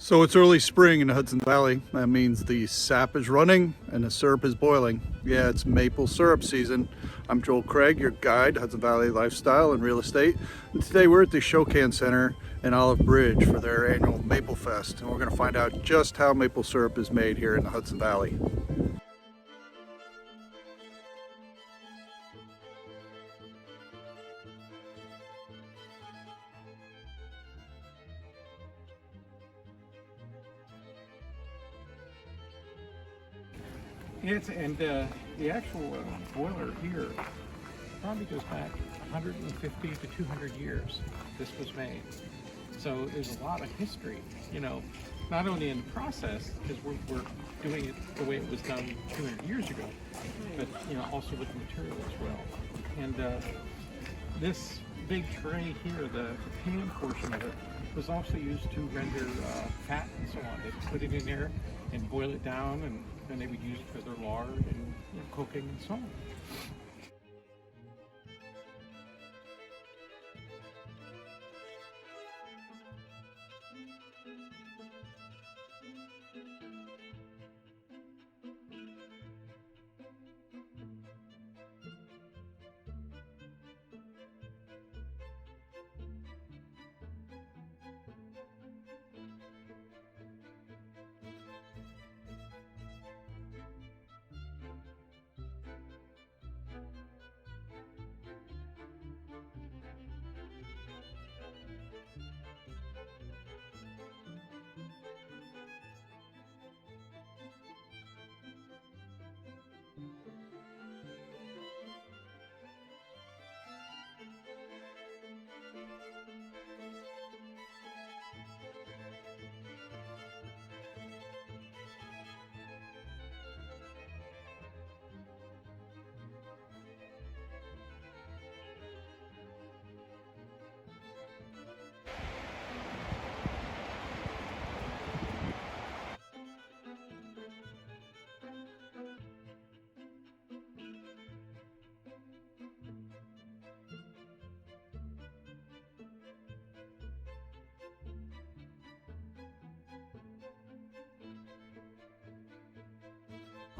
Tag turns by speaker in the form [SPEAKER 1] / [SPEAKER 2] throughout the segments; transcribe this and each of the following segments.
[SPEAKER 1] So it's early spring in the Hudson Valley. That means the sap is running and the syrup is boiling. Yeah, it's maple syrup season. I'm Joel Craig, your guide, Hudson Valley lifestyle and real estate. And today we're at the Ashokan Center in Olive Bridge for their annual Maple Fest. And we're gonna find out just how maple syrup is made here in the Hudson Valley.
[SPEAKER 2] The actual boiler here probably goes back 150 to 200 years. This was made, so there's a lot of history. Not only in the process because we're doing it the way it was done 200 years ago, but also with the material as well. And this big tray here, the pan portion of it, was also used to render fat and so on. They put it in there and boil it down, and then they would use it for their lard and cooking and so on.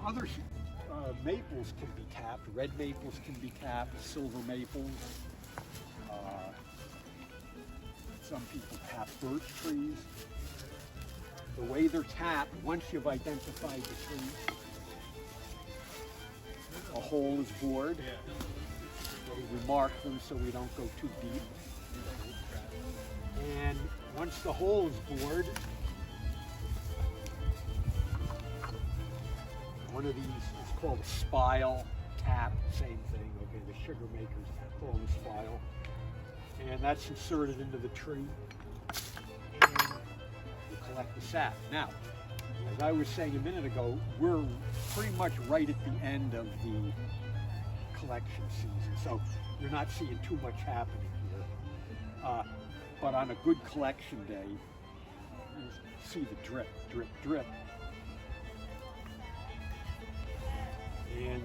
[SPEAKER 3] Other maples can be tapped. Red maples can be tapped, silver maples. Some people tap birch trees. The way they're tapped, once you've identified the tree, a hole is bored. We mark them so we don't go too deep. And once the hole is bored, one of these is called a spile tap, same thing, okay, the sugar makers call them a spile. And that's inserted into the tree, and you collect the sap. Now, as I was saying a minute ago, we're pretty much right at the end of the collection season, so you're not seeing too much happening here. But on a good collection day, you see the drip, drip, drip. And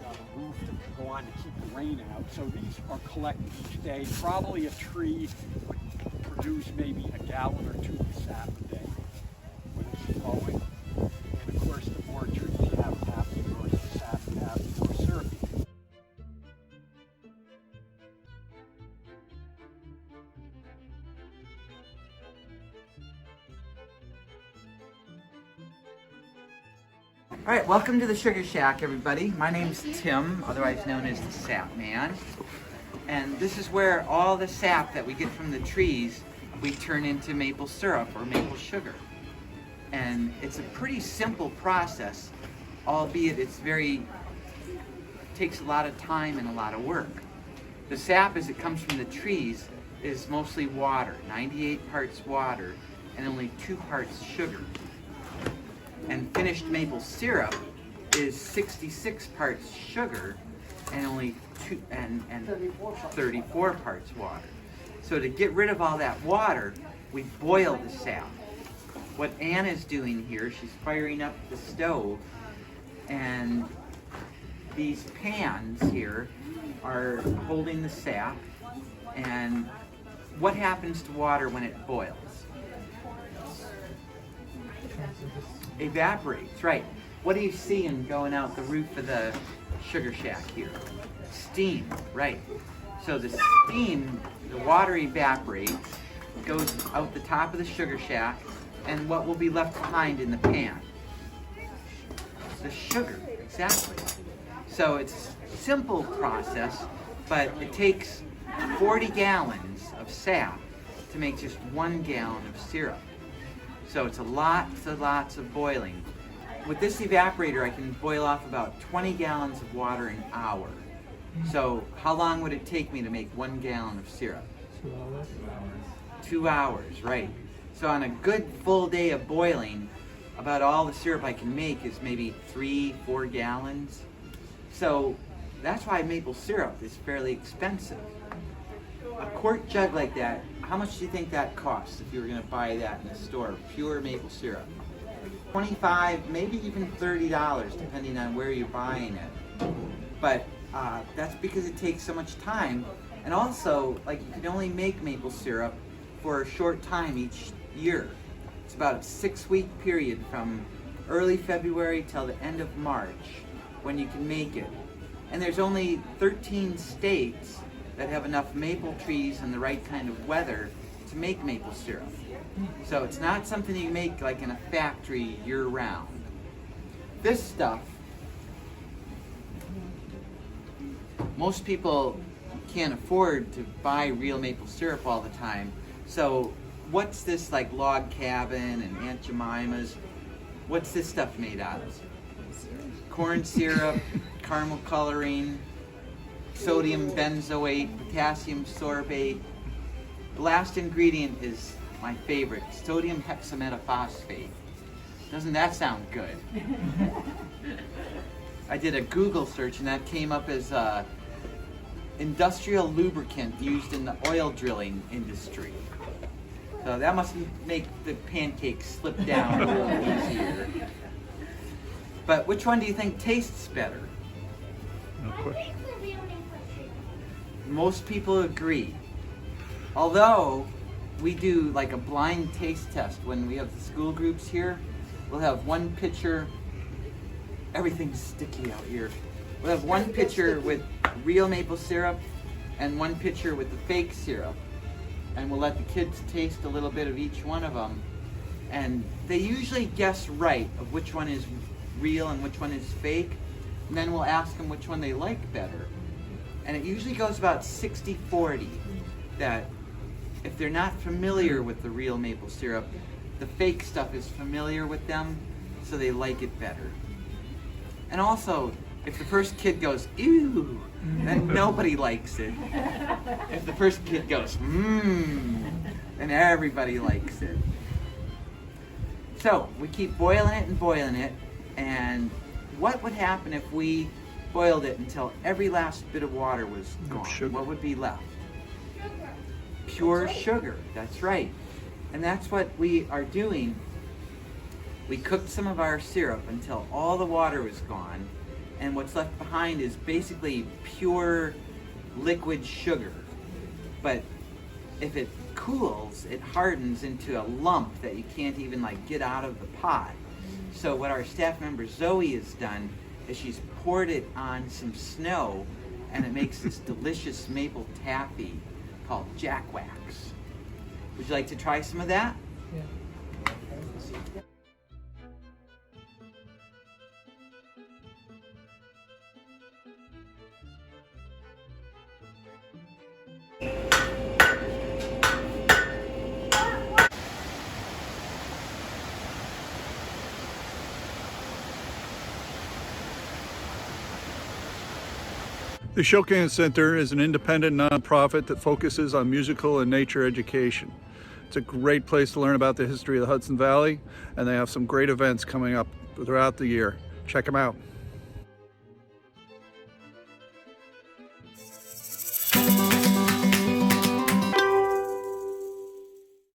[SPEAKER 3] got a roof that can go on to keep the rain out. So these are collected each day. Probably a tree would produce maybe a gallon or two of sap a day when it's flowing. And of course, the more trees you have tapped, the more sap you have, the more syrup you have.
[SPEAKER 4] All right, welcome to the Sugar Shack, everybody. My name's Tim, otherwise known as the Sap Man. And this is where all the sap that we get from the trees, we turn into maple syrup or maple sugar. And it's a pretty simple process, albeit takes a lot of time and a lot of work. The sap, as it comes from the trees, is mostly water, 98 parts water and only 2 parts sugar. And finished maple syrup is 66 parts sugar and only 34 parts water. So to get rid of all that water, we boil the sap. What Ann is doing here, she's firing up the stove, and these pans here are holding the sap. And what happens to water when it boils? Evaporates, right. What are you seeing going out the roof of the sugar shack here? Steam, right. So the steam, the water evaporates, goes out the top of the sugar shack, and what will be left behind in the pan? The sugar, exactly. So it's a simple process, but it takes 40 gallons of sap to make just 1 gallon of syrup. So it's lots of boiling. With this evaporator, I can boil off about 20 gallons of water an hour. So how long would it take me to make 1 gallon of syrup?
[SPEAKER 2] 2 hours.
[SPEAKER 4] 2 hours, right. So on a good full day of boiling, about all the syrup I can make is maybe 3-4 gallons. So that's why maple syrup is fairly expensive. A quart jug like that, how much do you think that costs if you were going to buy that in the store, pure maple syrup? $25, maybe even $30, depending on where you're buying it. But that's because it takes so much time. And also, like, you can only make maple syrup for a short time each year. It's about a 6-week period from early February till the end of March when you can make it. And there's only 13 states that have enough maple trees and the right kind of weather to make maple syrup. So it's not something you make like in a factory year-round. This stuff, most people can't afford to buy real maple syrup all the time. So what's this, like Log Cabin and Aunt Jemima's? What's this stuff made out of? Corn syrup, caramel coloring, sodium benzoate, potassium sorbate. The last ingredient is my favorite, sodium hexametaphosphate. Doesn't that sound good? I did a Google search and that came up as industrial lubricant used in the oil drilling industry. So that must make the pancakes slip down a little easier. But which one do you think tastes better?
[SPEAKER 1] No question.
[SPEAKER 4] Most people agree. Although we do like a blind taste test when we have the school groups here. We'll have one pitcher, everything's sticky out here. We'll have one pitcher with real maple syrup and one pitcher with the fake syrup. And we'll let the kids taste a little bit of each one of them. And they usually guess right of which one is real and which one is fake. And then we'll ask them which one they like better. And it usually goes about 60-40, that if they're not familiar with the real maple syrup, the fake stuff is familiar with them, so they like it better. And also, if the first kid goes, ew, then nobody likes it. If the first kid goes, then everybody likes it. So, we keep boiling it, and what would happen if we boiled it until every last bit of water was gone?
[SPEAKER 1] Sugar.
[SPEAKER 4] What would be left? Pure sugar, that's right. And that's what we are doing. We cooked some of our syrup until all the water was gone, and what's left behind is basically pure liquid sugar. But if it cools, it hardens into a lump that you can't even like get out of the pot. So what our staff member Zoe has done is she's poured it on some snow, and it makes this delicious maple taffy called Jack Wax. Would you like to try some of that?
[SPEAKER 2] Yeah.
[SPEAKER 1] The Ashokan Center is an independent nonprofit that focuses on musical and nature education. It's a great place to learn about the history of the Hudson Valley, and they have some great events coming up throughout the year. Check them out.